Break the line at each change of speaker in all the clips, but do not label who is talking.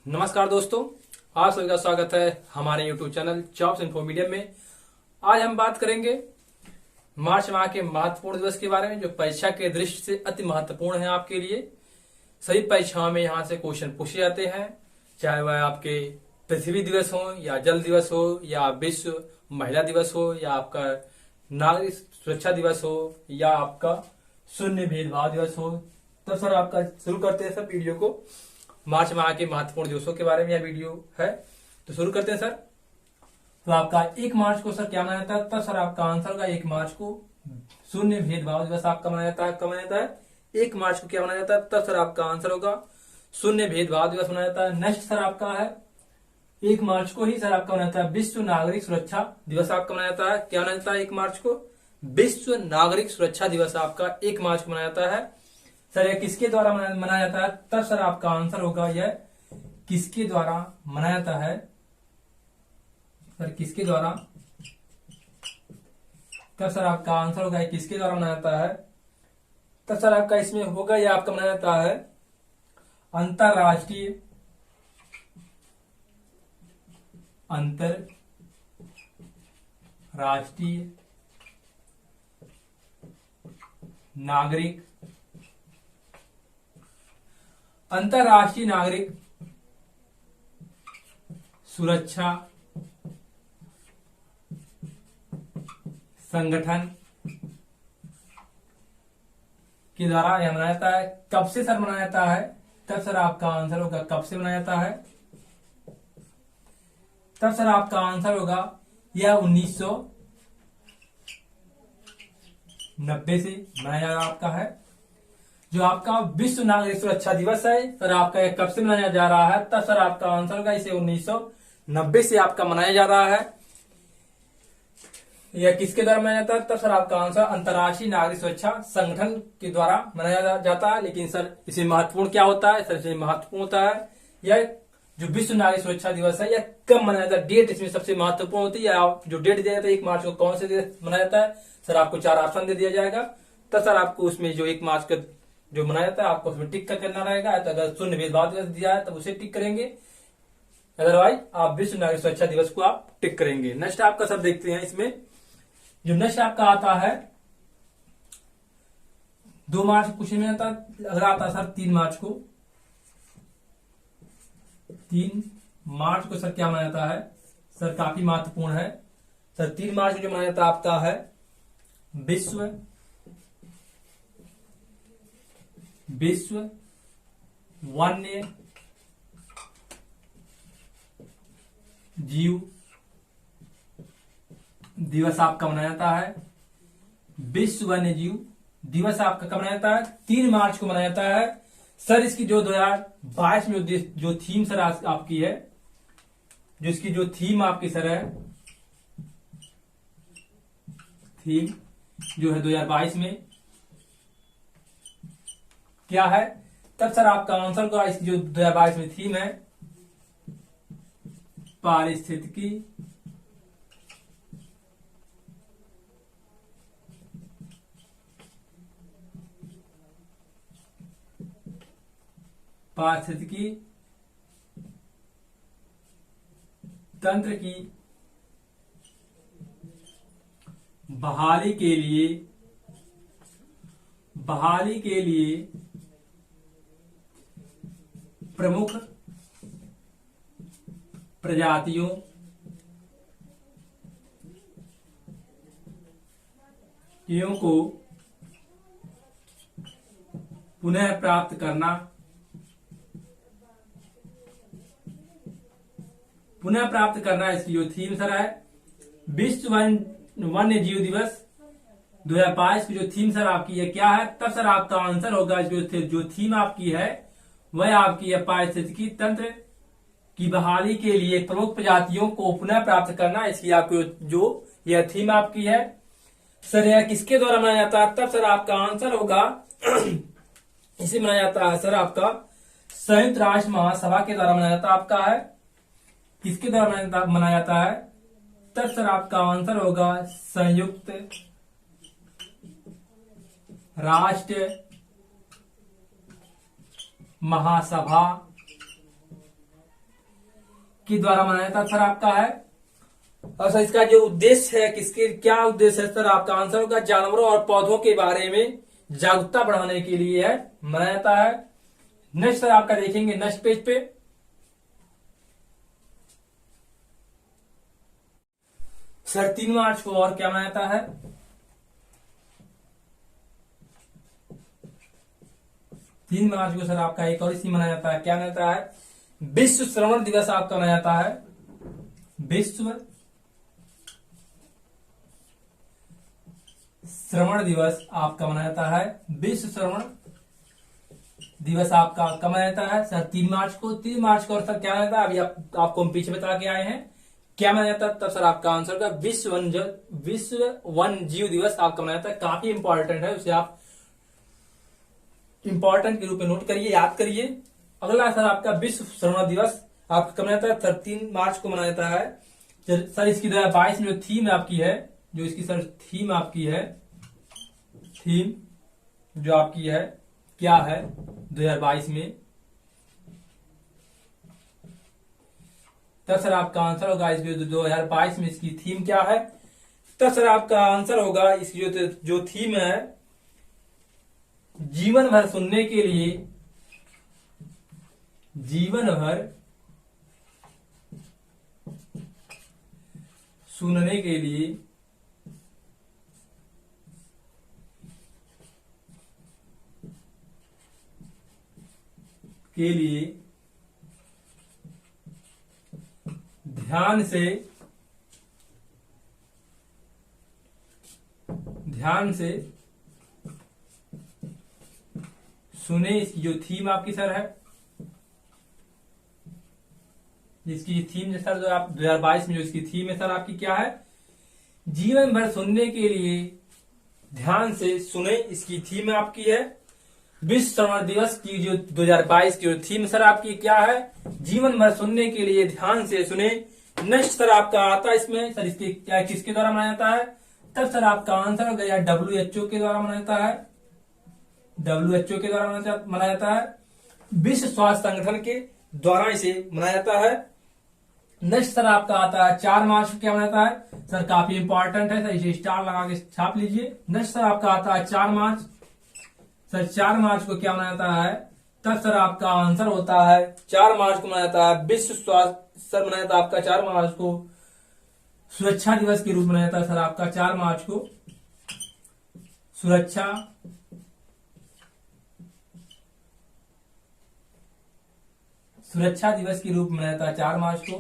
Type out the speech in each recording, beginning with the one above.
नमस्कार दोस्तों, आप सभी का स्वागत है हमारे YouTube channel jobs info medium में। आज हम बात करेंगे मार्च माह के महत्वपूर्ण दिवस के बारे में, जो परीक्षा के दृष्टि से अति महत्वपूर्ण है आपके लिए। सभी परीक्षाओं में यहाँ से क्वेश्चन पूछे जाते हैं, चाहे वह आपके पृथ्वी दिवस हो या जल दिवस हो या विश्व महिला दिवस हो या आपका नागरिक सुरक्षा दिवस हो या आपका शून्य भेदभाव दिवस हो। तो सर आपका शुरू करते हैं सर वीडियो को। मार्च माह के महत्वपूर्ण दिवसों के बारे में यह वीडियो है, तो शुरू करते हैं सर। तो आपका 1 मार्च को सर क्या मनाया जाता है? तब सर आपका आंसर होगा 1 मार्च को शून्य भेदभाव दिवस आपका मनाया जाता है। कब मनाया जाता है? 1 मार्च को क्या मनाया जाता है? तब सर आपका आंसर होगा शून्य भेदभाव दिवस मनाया जाता है। नेक्स्ट सर आपका है 1 मार्च को ही सर आपका मनाया जाता है विश्व नागरिक सुरक्षा दिवस आपका मनाया जाता है। क्या मनाया जाता है 1 मार्च को? विश्व नागरिक सुरक्षा दिवस आपका 1 मार्च को मनाया जाता है। सर यह किसके द्वारा मनाया जाता है? तब सर आपका आंसर होगा यह किसके द्वारा मनाया जाता है? सर किसके द्वारा? तब सर आपका आंसर होगा किसके द्वारा मनाया जाता है? तब सर आपका इसमें होगा यह आपका मनाया जाता है अंतरराष्ट्रीय नागरिक सुरक्षा संगठन के द्वारा यह मनाया जाता है। कब से सर मनाया जाता है? तब सर आपका आंसर होगा कब से मनाया जाता है? तब सर आपका आंसर होगा यह 1990 से मनाया जा रहा आपका है। जो आपका विश्व नागरिक सुरक्षा दिवस है सर आपका यह कब से मनाया जा रहा है? तब सर आपका आंसर होगा इसे 1990 से आपका मनाया जा रहा है। यह किसके द्वारा मनाया जाता है? तब सर आपका आंसर अंतर्राष्ट्रीय नागरिक सुरक्षा संगठन के द्वारा मनाया जाता है। लेकिन सर इसे महत्वपूर्ण क्या होता है? सर इसे महत्वपूर्ण होता है यह जो विश्व नागरिक सुरक्षा दिवस है यह कब मनाया जाता है? डेट इसमें सबसे महत्वपूर्ण होती है। आप जो डेट दिया जाता है 1 मार्च को कौन से दिन मनाया जाता है? सर आपको 4 ऑप्शन दे दिया जाएगा। तब सर आपको उसमें जो 1 मार्च का जो मनाया जाता है आपको उसमें टिक करना रहेगा। तो अगर शून्य भेदभाव दिवस दिया है तब उसे टिक करेंगे, अदरवाइज आप विश्व नागरिक सुरक्षा दिवस को आप टिक करेंगे। नेक्स्ट आपका सर देखते हैं इसमें जो नेक्स्ट आपका आता है 2 मार्च को पूछने में आता है। अगर आता है सर 3 मार्च को, 3 मार्च को सर क्या मनाया जाता है? सर काफी महत्वपूर्ण है। सर 3 मार्च को जो मनाया जाता है आपका है विश्व वन्य जीव दिवस आपका मनाया जाता है। विश्व वन्य जीव दिवस आपका कब मनाया जाता है? 3 मार्च को मनाया जाता है। सर इसकी जो 2022 में जो थीम सर आपकी है, जो इसकी जो थीम आपकी सर है, थीम जो है 2022 में क्या है? तब सर आपका आंसर को इसकी जो 2022 में थीम है पारिस्थितिकी तंत्र की बहाली के लिए प्रमुख प्रजातियों को पुनः प्राप्त करना इसकी जो थीम सर है विश्व वन्य जीव दिवस 2022 की जो थीम सर आपकी है क्या है? तब सर आपका आंसर होगा जो थीम आपकी है वह आपकी है पारिस्थितिकी तंत्र की बहाली के लिए प्रमुख प्रजातियों को पुनः प्राप्त करना। इसकी आपको जो यह थीम आपकी है सर यह किसके द्वारा मनाया जाता है? तब सर आपका आंसर होगा इसे मनाया जाता है सर आपका संयुक्त राष्ट्र महासभा के द्वारा मनाया जाता है। आपका है किसके द्वारा मनाया जाता है? तब सर आपका आंसर होगा संयुक्त राष्ट्र महासभा के द्वारा मनाया जाता सर आपका है। और सर इसका जो उद्देश्य है, किसके क्या उद्देश्य है सर, आपका आंसर होगा जानवरों और पौधों के बारे में जागरूकता बढ़ाने के लिए है मनाया जाता है। नेक्स्ट सर आपका देखेंगे नेक्स्ट पेज पे, सर 3 मार्च को और क्या मनाया जाता है, 3 मार्च को सर आपका एक और इसी मनाया जाता है, क्या मनाया जाता है, विश्व श्रवण दिवस आपका मनाया जाता है। विश्व श्रवण दिवस आपका मनाया जाता है। विश्व श्रवण दिवस आपका कब मनाया जाता है सर, 3 मार्च को। 3 मार्च को और सर क्या मनाया जाता है, अभी आपको हम पीछे बता के आए हैं क्या मनाया जाता है, तब सर आपका आंसर का विश्व वन जीव दिवस आपका मनाया जाता है। काफी इंपॉर्टेंट है, उसे आप इंपॉर्टेंट के रूप में नोट करिए, याद करिए। अगला सर आपका विश्व श्रवण दिवस आपका कब मनाया जाता है, 3 मार्च को मनाया जाता है। सर इसकी 2022 में जो थीम आपकी है, जो इसकी सर थीम आपकी है, थीम जो आपकी है क्या है 2022 में, तब सर आपका आंसर होगा इस 2022 में इसकी थीम क्या है, तब सर आपका आंसर होगा इसकी जो थीम है, जीवन भर सुनने के लिए, जीवन भर सुनने के लिए ध्यान से सुने, इसकी जो थीम आपकी सर है, जिसकी थीम सर जो आप 2022 में जो इसकी थीम है सर आपकी क्या है, जीवन भर सुनने के लिए ध्यान से सुने, इसकी थीम आपकी है। विश्व श्रवण दिवस की जो 2022 की जो थीम सर आपकी क्या है, जीवन भर सुनने के लिए ध्यान से सुने। नेक्स्ट सर आपका आता है इसमें सर, इसके क्या किसके द्वारा मनाया जाता है, तब सर आपका आंसर हो गया WHO के द्वारा मनाया जाता है। WHO के द्वारा मनाया जाता है, विश्व स्वास्थ्य संगठन के द्वारा इसे मनाया जाता है। नेक्स्ट सर आपका आता है 4 मार्च को क्या मनाया जाता है सर, काफी इंपॉर्टेंट है सर, इसे स्टार लगा के छाप लीजिए। नेक्स्ट सर आपका आता है 4 मार्च, सर 4 मार्च को क्या मनाया जाता है, तब सर आपका आंसर होता है 4 मार्च को मनाया जाता है विश्व स्वास्थ्य, सर मनाया जाता है आपका 4 मार्च को सुरक्षा दिवस के रूप में मनाया जाता है सर आपका 4 मार्च को सुरक्षा दिवस के रूप में मनाया जाता है 4 मार्च को।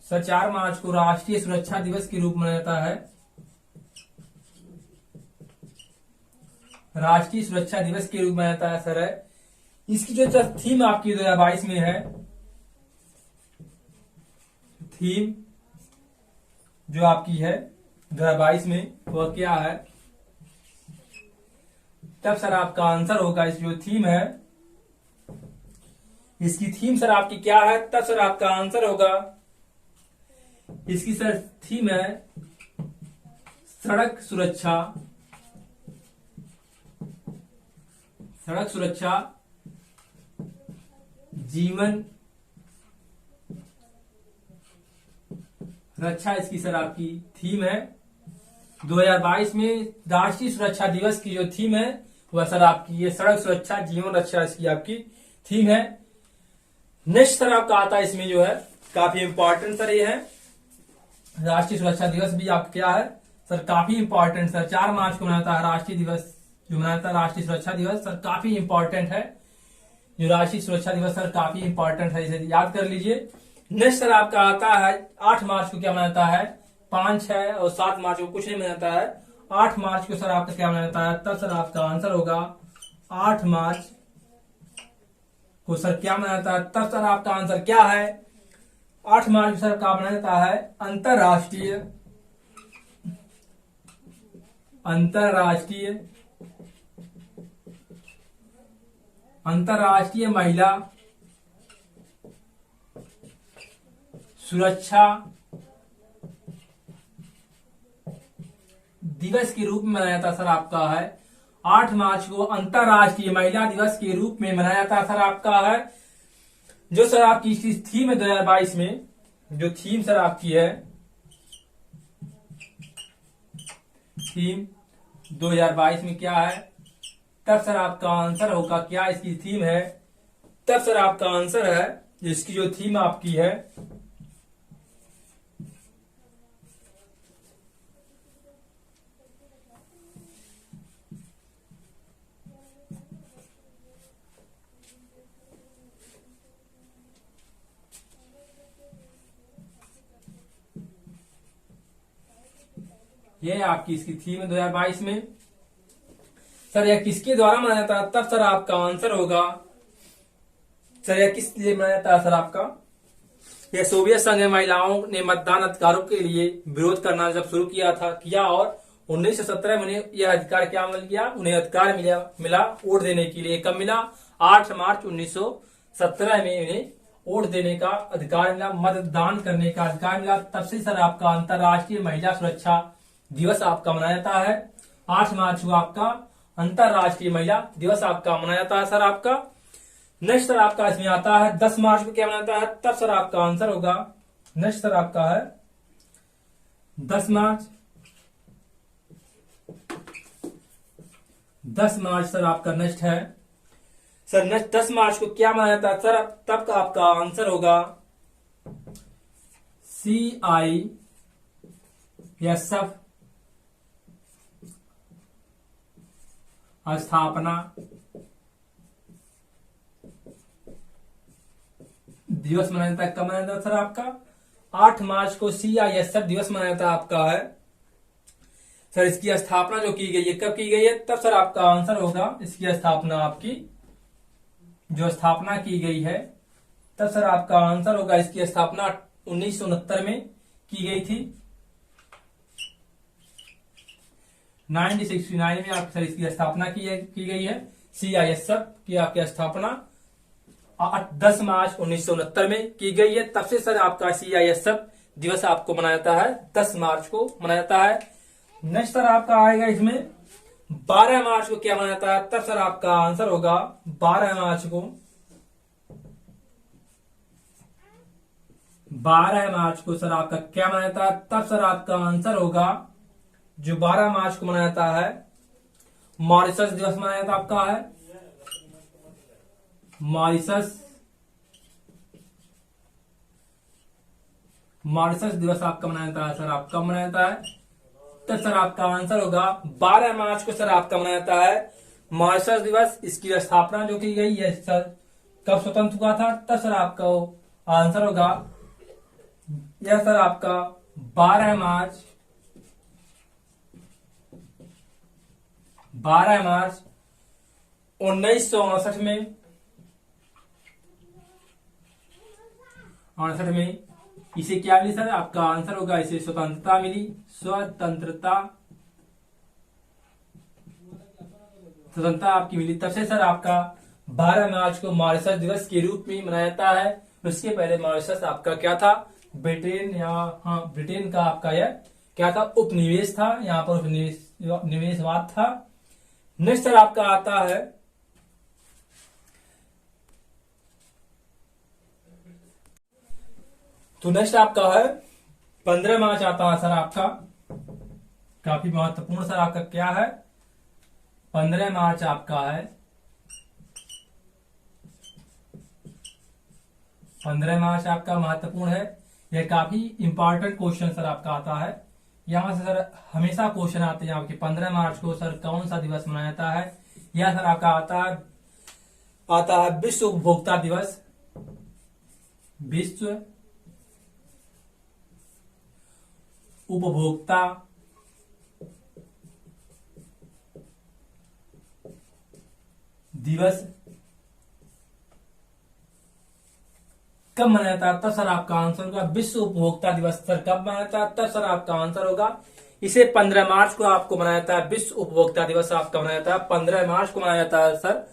सर 4 मार्च को राष्ट्रीय सुरक्षा दिवस के रूप में मनाया जाता है, राष्ट्रीय सुरक्षा दिवस के रूप में मनाया जाता है सर है। इसकी जो थीम आपकी 2022 में है, थीम जो आपकी है 2022 में वह क्या है, तब सर आपका आंसर होगा इस जो थीम है, इसकी थीम सर आपकी क्या है, तब सर आपका आंसर होगा इसकी सर थीम है सड़क सुरक्षा, सड़क सुरक्षा जीवन रक्षा, इसकी सर आपकी थीम है। 2022 में राष्ट्रीय सुरक्षा दिवस की जो थीम है वह सर आपकी ये सड़क सुरक्षा जीवन रक्षा इसकी आपकी थीम है। नेक्स्ट सर आपका आता है इसमें जो है काफी इंपॉर्टेंट सर ये है, राष्ट्रीय सुरक्षा दिवस भी आप क्या है सर, काफी इंपॉर्टेंट सर, 4 मार्च को मनाता है राष्ट्रीय दिवस जो मनाता है राष्ट्रीय सुरक्षा दिवस सर, काफी इंपॉर्टेंट है जो राष्ट्रीय सुरक्षा दिवस सर, काफी इंपॉर्टेंट है, इसे याद कर लीजिए। नेक्स्ट सर आपका आता है 8 मार्च को क्या मनाता है, 5, 6 और 7 मार्च को कुछ नहीं मनाता है, 8 मार्च को सर आपका क्या मनाता है, तब सर आपका आंसर होगा 8 मार्च को सर क्या मनाता है, तब सर आपका आंसर क्या है, 8 मार्च को सर क्या मनाता है, अंतरराष्ट्रीय महिला सुरक्षा दिवस के रूप में मनाया जाता सर आपका है 8 मार्च को अंतरराष्ट्रीय महिला दिवस के रूप में मनाया जाता है सर आपका है। जो सर आपकी इस थीम है 2022 में, जो थीम सर आपकी है, थीम 2022 में क्या है, तब सर आपका आंसर होगा क्या इसकी थीम है, तब सर आपका आंसर है इसकी जो थीम आपकी है ये आपकी इसकी थीम है 2022 में। सर यह किसके द्वारा मनाया जाता है, तब सर आपका आंसर होगा सर यह किस लिए मनाया जाता है सर आपका, यह सोवियत संघ में महिलाओं ने मतदान अधिकारों के लिए विरोध करना जब शुरू किया और 1917 में उन्हें यह अधिकार क्या मिल गया, उन्हें अधिकार मिला वोट देने के लिए। कब मिला, 8 मार्च 1917 में उन्हें वोट देने का अधिकार मिला, मतदान करने का अधिकार मिला। तब से सर आपका अंतरराष्ट्रीय महिला सुरक्षा दिवस आपका मनाया जाता है। 8 मार्च को आपका अंतरराष्ट्रीय महिला दिवस आपका मनाया जाता है सर आपका। नेक्स्ट सर आपका इसमें आता है 10 मार्च को क्या मनाता है, तब सर आपका आंसर होगा, नेक्स्ट सर आपका है 10 मार्च। 10 मार्च सर आपका नेक्स्ट है सर, नेक्स्ट 10 मार्च को क्या मनाया जाता है सर, तब का आपका आंसर होगा CISF स्थापना दिवस मनाया जाता है। कब मनाया जाता है सर आपका, 8 मार्च को CISF दिवस मनाया जाता है आपका है सर। इसकी स्थापना जो की गई है, कब की गई है, तब सर आपका आंसर होगा इसकी स्थापना, आपकी जो स्थापना की गई है, तब सर आपका आंसर होगा इसकी स्थापना 1969 में की गई थी। 1969 में आप सर इसकी स्थापना की गई है। CISF की आपकी स्थापना 10 मार्च 1969 में की गई है। तब से सर आपका CISF दिवस आपको मनाया जाता है, 10 मार्च को मनाया जाता है। नेक्स्ट सर आपका आएगा इसमें 12 मार्च को क्या मनाया जाता है, तब सर आपका आंसर होगा 12 मार्च को, 12 मार्च को सर आपका क्या मनाया जाता है, तब सर आपका आंसर होगा जो 12 मार्च को मनाया जाता है मॉरिशस दिवस मनाया जाता आपका है। मॉरिशस दिवस आपका मनाया जाता है सर, आपका मनाया जाता है, तब सर आपका आंसर होगा 12 मार्च को सर आपका मनाया जाता है मॉरिशस दिवस। इसकी स्थापना जो की गई है सर, कब स्वतंत्र हुआ था, तब सर आपका आंसर होगा यह सर आपका 12 मार्च 1959 में, 68 में इसे क्या मिली सर, आपका आंसर होगा इसे स्वतंत्रता मिली, स्वतंत्रता आपकी मिली। तब से सर आपका 12 मार्च को मॉरिशस दिवस के रूप में मनाया जाता है। उसके पहले मॉरिशस आपका क्या था, ब्रिटेन या ब्रिटेन का आपका यह क्या था, उपनिवेश था, यहाँ पर उपनिवेशवाद था। नेक्स्ट सर आपका आता है तो नेक्स्ट आपका है 15 मार्च आता है सर आपका, काफी महत्वपूर्ण सर आपका क्या है, 15 मार्च आपका है, 15 मार्च आपका महत्वपूर्ण है। यह काफी इंपॉर्टेंट क्वेश्चन सर आपका आता है, यहां से सर हमेशा क्वेश्चन आते हैं आपके 15 मार्च को सर कौन सा दिवस मनाया जाता है। यह सर आपका आता है विश्व उपभोक्ता दिवस, विश्व उपभोक्ता दिवस कब मनाया जाता है, तब सर आपका आंसर होगा विश्व उपभोक्ता दिवस सर कब मनाया जाता है, तब सर आपका आंसर होगा इसे 15 मार्च को आपको मनाया जाता है, विश्व उपभोक्ता दिवस आपका मनाया जाता है 15 मार्च को मनाया जाता है सर।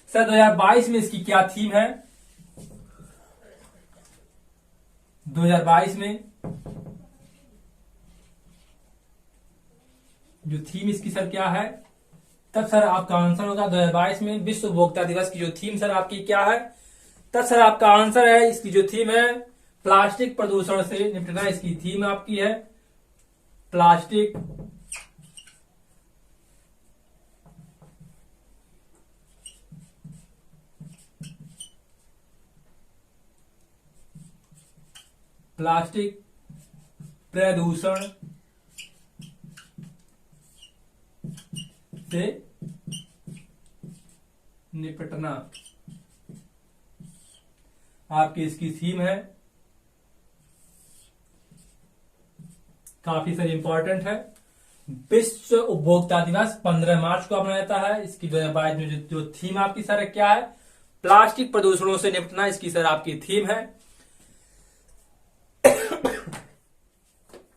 सर 2022 में इसकी क्या थीम है, 2022 में जो थीम इसकी सर क्या है, तब सर आपका आंसर होगा 2022 में विश्व उपभोक्ता दिवस की जो थीम सर आपकी क्या है। तब सर आपका आंसर है, इसकी जो थीम है प्लास्टिक प्रदूषण से निपटना, इसकी थीम आपकी है प्लास्टिक प्लास्टिक प्रदूषण से निपटना आपकी इसकी थीम है। काफी सारी इंपॉर्टेंट है। विश्व उपभोक्ता दिवस 15 मार्च को मनाया जाता है। इसकी 2022 में जो थीम आपकी सर क्या है, प्लास्टिक प्रदूषणों से निपटना, इसकी सर आपकी थीम है।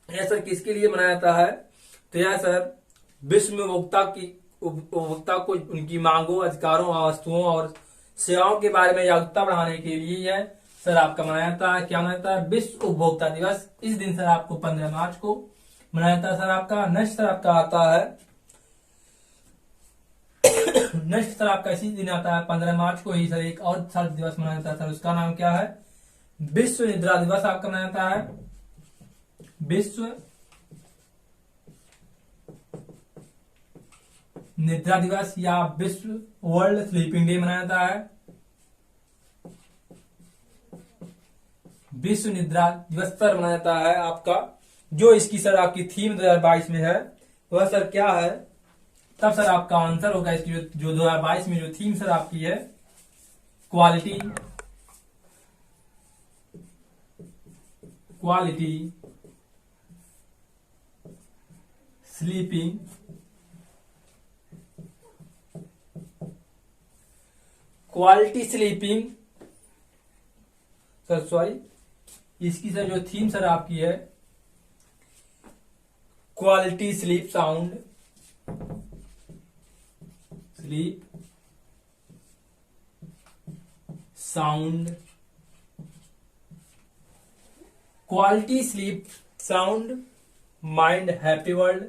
यह सर किसके लिए मनाया जाता है, तो यह सर विश्व में उपभोक्ता को उनकी मांगों, अधिकारों, वस्तुओं और सेवाओं के बारे में जागरूकता बढ़ाने के लिए यह सर आपका मनाया जाता है। क्या मनाया जाता है, विश्व उपभोक्ता दिवस। इस दिन सर आपको 15 मार्च को मनाया जाता है। सर आपका नेक्स्ट सर आपका आता है नेक्स्ट सर आपका इसी दिन आता है 15 मार्च को ही सर एक और सर दिवस मनाया जाता है। सर उसका नाम क्या है, विश्व निद्रा दिवस आपका मनाया जाता है। विश्व निद्रा दिवस या विश्व वर्ल्ड स्लीपिंग डे मनाया जाता है। विश्व निद्रा दिवस सर मनाया जाता है आपका। जो इसकी सर आपकी थीम 2022 में है वह सर क्या है, तब सर आपका आंसर होगा इसकी जो 2022 में जो थीम सर आपकी है quality sleeping quality sleeping sir sorry इसकी सर जो थीम सर आपकी है quality sleep sound quality sleep sound mind happy world.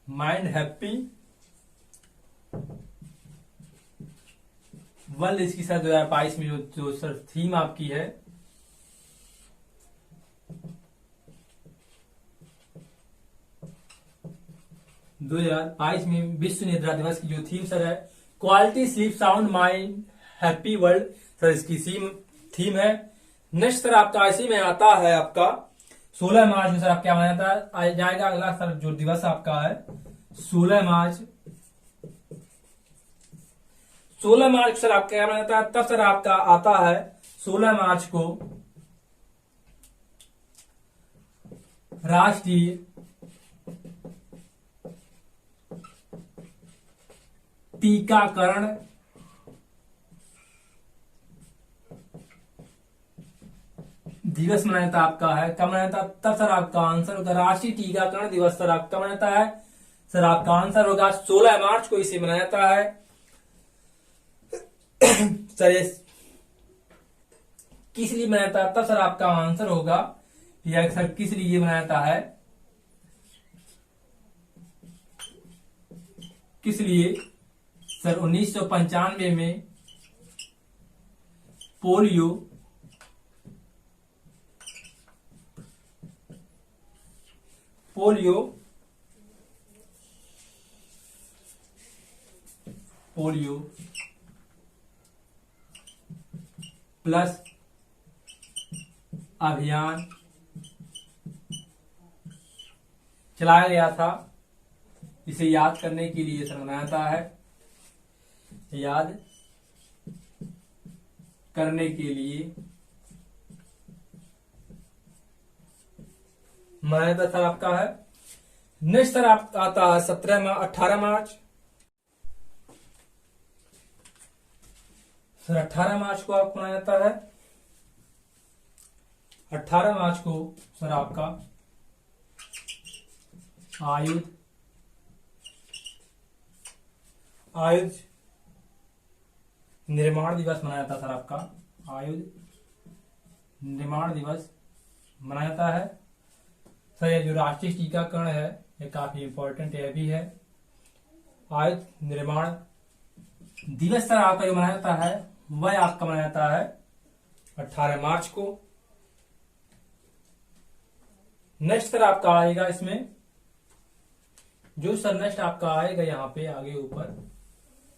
Mind happy world इसकी सर 2022 में जो सर थीम आपकी है 2022 में विश्व निद्रा दिवस की जो थीम सर है quality sleep sound mind happy world, sir इसकी थीम है। नेक्स्ट सर आपका इसी में आता है आपका 16 मार्च में सर आप क्या मनाया था जाएगा अगला सर जो दिवस आपका है 16 मार्च। 16 मार्च सर आपका क्या मनाया था, तब सर आपका आता है 16 मार्च को राष्ट्रीय टीकाकरण दिवस मनाया था आपका है। कब मनाया था, तब सर आपका आंसर होगा राष्ट्रीय टीकाकरण दिवस सर आपका मनाया जाता है। सर आपका आंसर होगा 16 मार्च को इसे मनाया जाता है। सर किस लिए मनाया था, तब सर आपका आंसर होगा यह सर किस लिए मनाया जाता है, किस लिए सर 1995 में पोलियो प्लस अभियान चलाया गया था। इसे याद करने के लिए सर मनाया जाता है, याद करने के लिए मनाया जाता सर आपका है। नेक्स्ट सर आप आता है 18 मार्च। सर 18 मार्च को आपको मनाया जाता है। 18 मार्च को सर आपका आयुध निर्माण दिवस मनाया जाता सर आपका आयुध निर्माण दिवस मनाया जाता है। सर ये जो राष्ट्रीय टीकाकरण है ये काफी इंपॉर्टेंट है भी है। आयुध निर्माण दिवस सर आपका जो मनाया जाता है वह आपका मनाया जाता है 18 मार्च को। नेक्स्ट सर आपका आएगा इसमें जो सर नेक्स्ट आपका आएगा यहाँ पे आगे ऊपर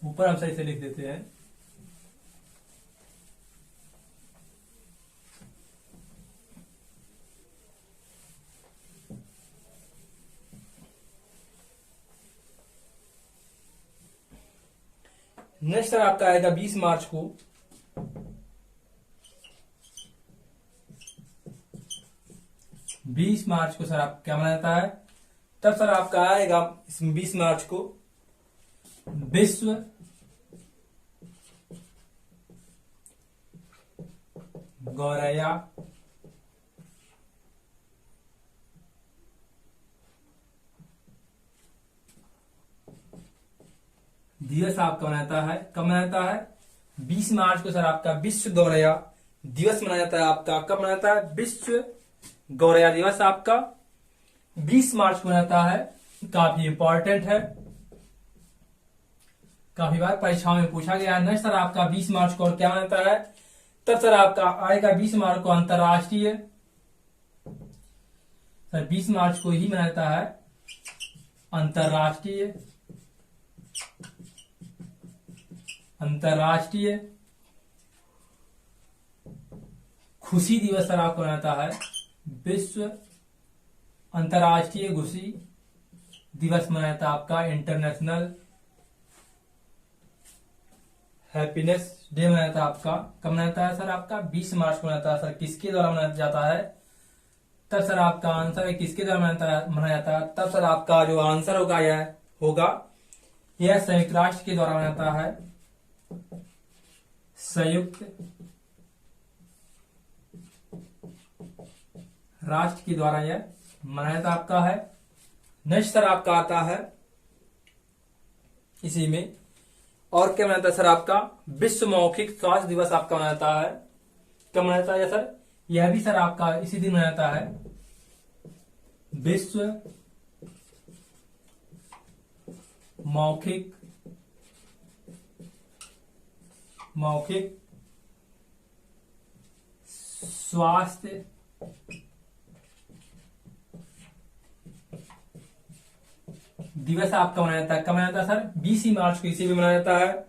ऊपर हम सही से लिख देते हैं। नेक्स्ट सर आपका आएगा 20 मार्च को। बीस मार्च को सर आप क्या मनाया जाता है? तब सर आपका आएगा 20 मार्च को विश्व गौरैया दिवस आपका मनाया जाता है। कब मनाया जाता है? 20 मार्च को सर आपका विश्व गौरैया दिवस मनाया जाता है। आपका कब मनाया जाता है? विश्व गौरैया दिवस आपका 20 मार्च को मनाया जाता है। काफी इंपॉर्टेंट है, काफी बार परीक्षाओं में पूछा गया है। नेक्स्ट सर आपका 20 मार्च को और क्या मनाया जाता है? तब सर आपका आएगा 20 मार्च को अंतरराष्ट्रीय, सर 20 मार्च को ही मनाया जाता है अंतरराष्ट्रीय खुशी दिवस सर आपको मनाया जाता है। विश्व अंतरराष्ट्रीय खुशी दिवस मनाया जाता है आपका इंटरनेशनल हैप्पीनेस डे मनाया जाता है आपका। कब मनाया जाता है सर? आपका 20 मार्च को मनाया जाता है। सर किसके द्वारा मनाया जाता है? तब सर आपका आंसर है किसके द्वारा मनाया जाता है? तब सर आपका जो आंसर होगा यह संयुक्त राष्ट्र के द्वारा मनाया जाता है। संयुक्त राष्ट्र के द्वारा यह मनाया जाता आपका है। नेक्स्ट सर आपका आता है इसी में और क्या मनाया जाता है सर? आपका विश्व मौखिक स्वास्थ्य दिवस आपका मनाया जाता है। कब मनाया जाता है सर? यह भी सर आपका इसी दिन मनाया जाता है। विश्व मौखिक स्वास्थ्य दिवस आपका मनाया जाता है। कब मनाया जाता है सर? 20 मार्च को इसी भी मनाया जाता है।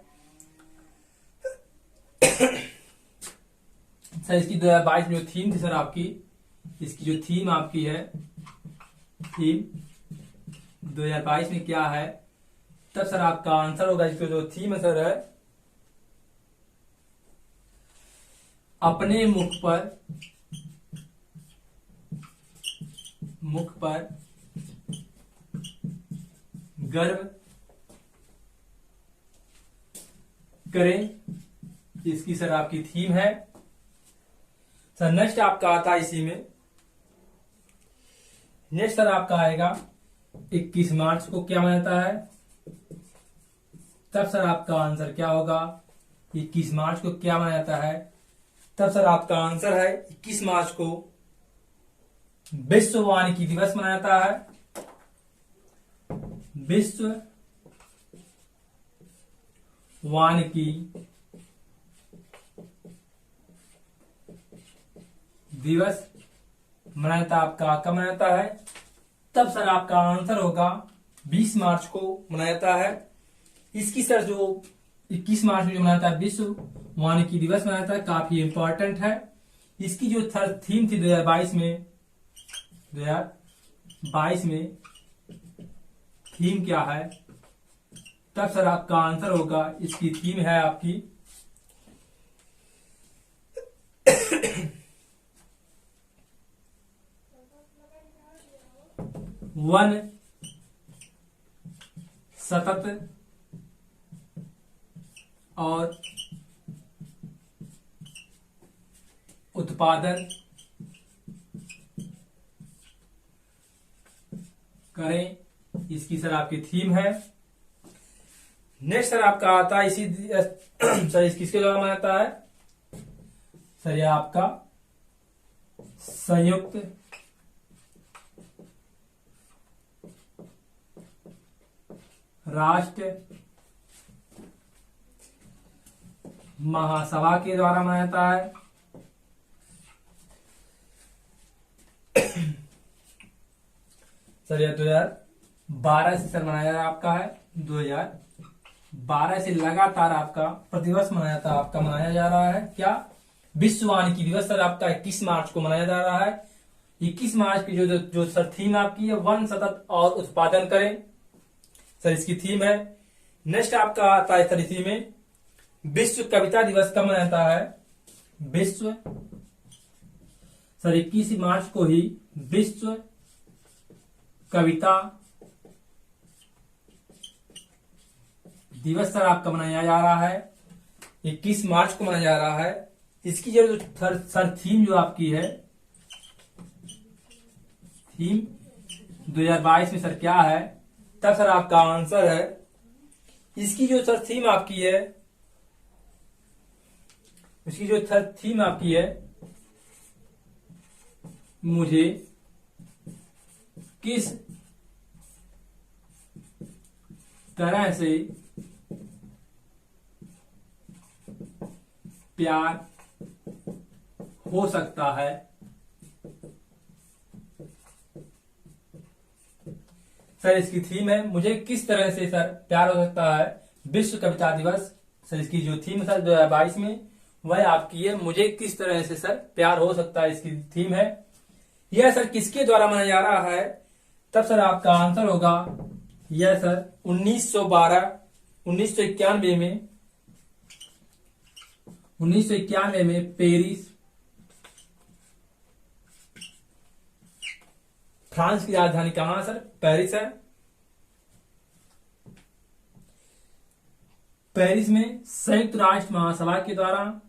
सर इसकी 2022 में जो थीम थी सर आपकी, इसकी जो थीम आपकी है, थीम 2022 में क्या है? तब सर आपका आंसर होगा इसकी जो थीम है सर है अपने मुख पर गर्व करें, इसकी सर आपकी थीम है। सर नेक्स्ट आपका आता है इसी में, नेक्स्ट सर आपका आएगा 21 मार्च को क्या मनाया जाता है? तब सर आपका आंसर क्या होगा? 21 मार्च को क्या मनाया जाता है? तब सर आपका आंसर है 21 मार्च को विश्व वानिकी दिवस मनाया जाता है। विश्व वानिकी दिवस मनाया जाता आपका। कब मनाया जाता है? तब सर आपका आंसर होगा 20 मार्च को मनाया जाता है। इसकी सर जो 21 मार्च को जो मनाया जाता है विश्व वानिकी दिवस मनाया जाता है, काफी इंपॉर्टेंट है। इसकी जो थीम थी 2022 में थीम क्या है? तब सर आपका आंसर होगा इसकी थीम है आपकी वन सतत और उत्पादन करें, इसकी सर आपकी थीम है। नेक्स्ट सर आपका आता है इसी सर किसके द्वारा मनाया जाता है? सर यह आपका संयुक्त राष्ट्र महासभा के द्वारा मनाया जाता है। सर यह 2012 से सर मनाया जा रहा है आपका है। 2012 से लगातार आपका प्रतिवर्ष मनाया जा रहा है क्या? विश्व वानिकी दिवस सर आपका 21 मार्च को मनाया जा रहा है। 21 मार्च की जो सर थीम आपकी है वन सतत और उत्पादन करें, सर इसकी थीम है। नेक्स्ट आपका आता है सर इसी में विश्व कविता दिवस कब मनाया जाता है? विश्व सर 21 मार्च को ही विश्व कविता दिवस सर आपका मनाया जा रहा है। 21 मार्च को मनाया जा रहा है। इसकी जो सर थीम जो आपकी है, थीम 2022 में सर क्या है? तब सर आपका आंसर है, इसकी जो सर थीम आपकी है, इसकी जो सर थीम आपकी है, मुझे किस तरह से प्यार हो सकता है। सर इसकी थीम है मुझे किस तरह से सर प्यार हो सकता है। विश्व कविता दिवस सर इसकी जो थीम है सर 2022 में वह आपकी है, मुझे किस तरह से सर प्यार हो सकता है, इसकी थीम है। यह सर किसके द्वारा मनाया जा रहा है? तब सर आपका आंसर होगा यह सर 1991 में पेरिस फ्रांस की राजधानी कहां सर? पेरिस है। पेरिस में संयुक्त राष्ट्र महासभा के द्वारा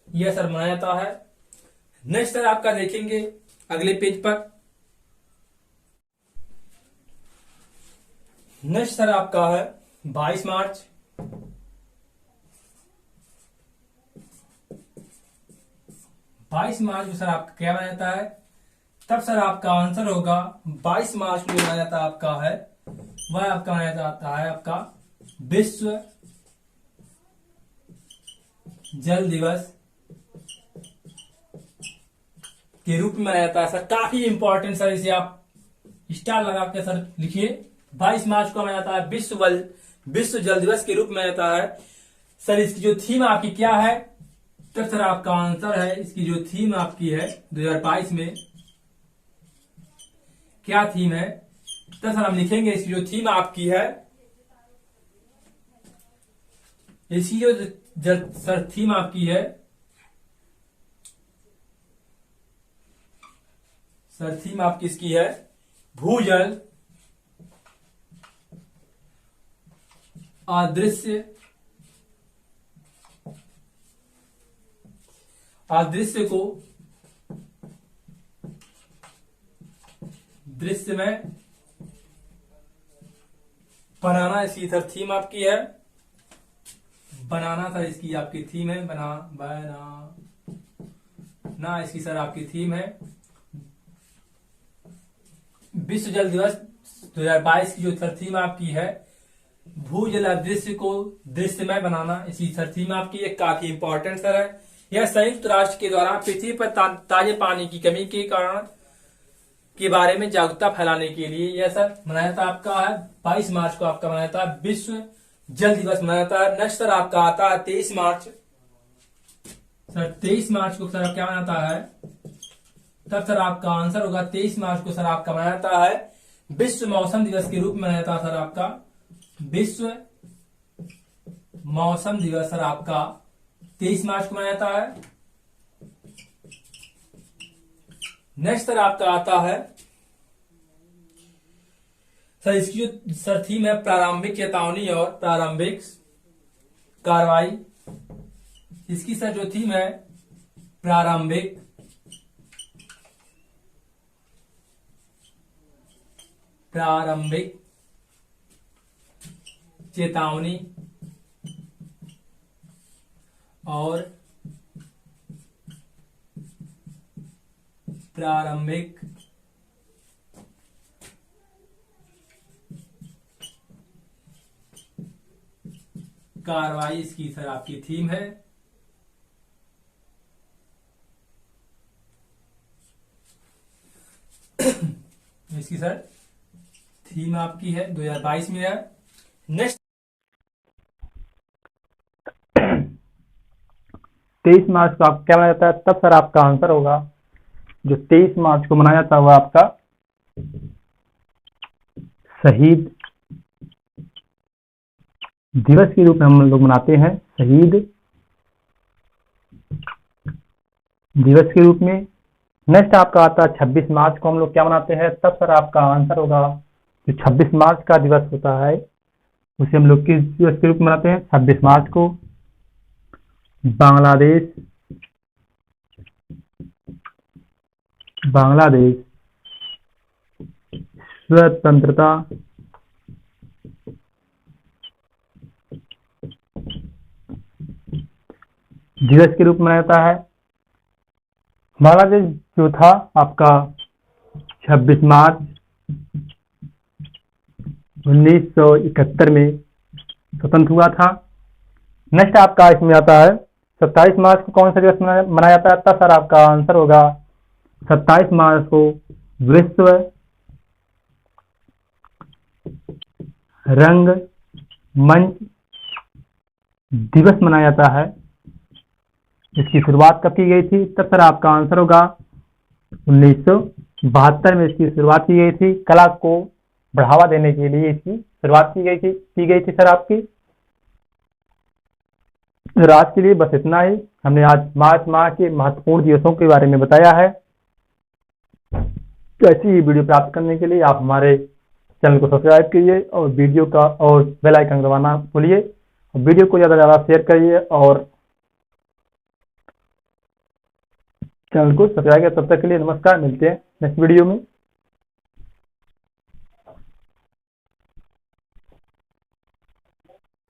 यह सर मनाया जाता है। नेक्स्ट सर आपका देखेंगे अगले पेज पर। नेक्स्ट सर आपका है 22 मार्च। 22 मार्च को सर आपका क्या मनाया जाता है? तब सर आपका आंसर होगा 22 मार्च को मनाया जाता है आपका है, वह आपका मनाया जाता है आपका विश्व जल दिवस के रूप में मनाया जाता है। सर काफी इंपॉर्टेंट सर, इसे आप स्टार लगा के सर लिखिए। 22 मार्च को मनाया जाता है विश्व जल दिवस के रूप में मनाया जाता है। सर इसकी जो थीम आपकी क्या है? तब सर आपका आंसर है, इसकी जो थीम आपकी है 2022 में क्या थीम है? तब सर हम लिखेंगे इसकी जो थीम आपकी है, इसकी जो सर थीम आपकी है, सर थीम आपकी इसकी है भूजल अदृश्य को दृश्य में बनाना, इसकी सर थीम आपकी है। बनाना सर इसकी आपकी थीम है। ना इसकी सर आपकी थीम है। विश्व जल दिवस 2022 की जो सर थीम आपकी है भूजल अदृश्य को दृश्यमय बनाना, इसकी सर थीम आपकी है। काफी इंपॉर्टेंट सर है। यह संयुक्त राष्ट्र के द्वारा पृथ्वी पर ताजे पानी की कमी के कारण के बारे में जागरूकता फैलाने के लिए यह सर मनाया जाता आपका है। 22 मार्च को आपका मनाया जाता है विश्व जल दिवस मनाया जाता है। नेक्स्ट सर आपका आता है 23 मार्च। सर 23 मार्च को सर क्या मनाता है? तब सर आपका आंसर होगा 23 मार्च को सर आपका मनाया जाता है विश्व मौसम दिवस के रूप में मनाया जाता है। सर आपका विश्व मौसम दिवस सर आपका 23 मार्च को मनाया जाता है। नेक्स्ट सर आपका आता है सर इसकी जो सर थीम है प्रारंभिक चेतावनी और प्रारंभिक कार्रवाई। इसकी सर जो थीम है प्रारंभिक चेतावनी और प्रारंभिक कार्रवाई इसकी सर आपकी थीम है। इसकी सर थीम आपकी है 2022 में है। नेक्स्ट
23 मार्च को आप क्या मनाया जाता है, तब सर आपका आंसर होगा जो 23 मार्च को मनाया जाता हुआ आपका शहीद दिवस के रूप में हम लोग मनाते हैं, शहीद दिवस के रूप में। नेक्स्ट आपका आता है 26 मार्च को हम लोग क्या मनाते हैं, तब सर आपका आंसर होगा जो 26 मार्च का दिवस होता है उसे हम लोग किस दिवस के रूप में मनाते हैं, 26 मार्च को बांग्लादेश स्वतंत्रता दिवस के रूप में मनाया जाता है। बांग्लादेश जो था आपका 26 मार्च 1971 में स्वतंत्र हुआ था। नेक्स्ट आपका इसमें आता है 27 मार्च को कौन सा दिवस मनाया जाता है, तब सर आपका आंसर होगा 27 मार्च को विश्व रंग मंच दिवस मनाया जाता है। इसकी शुरुआत कब की गई थी, तब सर आपका आंसर होगा 1972 में इसकी शुरुआत की गई थी। कला को बढ़ावा देने के लिए इसकी शुरुआत की गई थी सर आपकी। आज के लिए बस इतना ही। हमने आज मार्च माह के महत्वपूर्ण दिवसों के बारे में बताया है। तो ऐसी ही वीडियो प्राप्त करने के लिए आप हमारे चैनल को सब्सक्राइब कीजिए और वीडियो का और बेल आइकन दबाना भूलिए। वीडियो को ज़्यादा से ज़्यादा शेयर करिए और चैनल को सब्सक्राइब करिए। तब तक के लिए नमस्कार, मिलते हैं नेक्स्ट वीडियो में।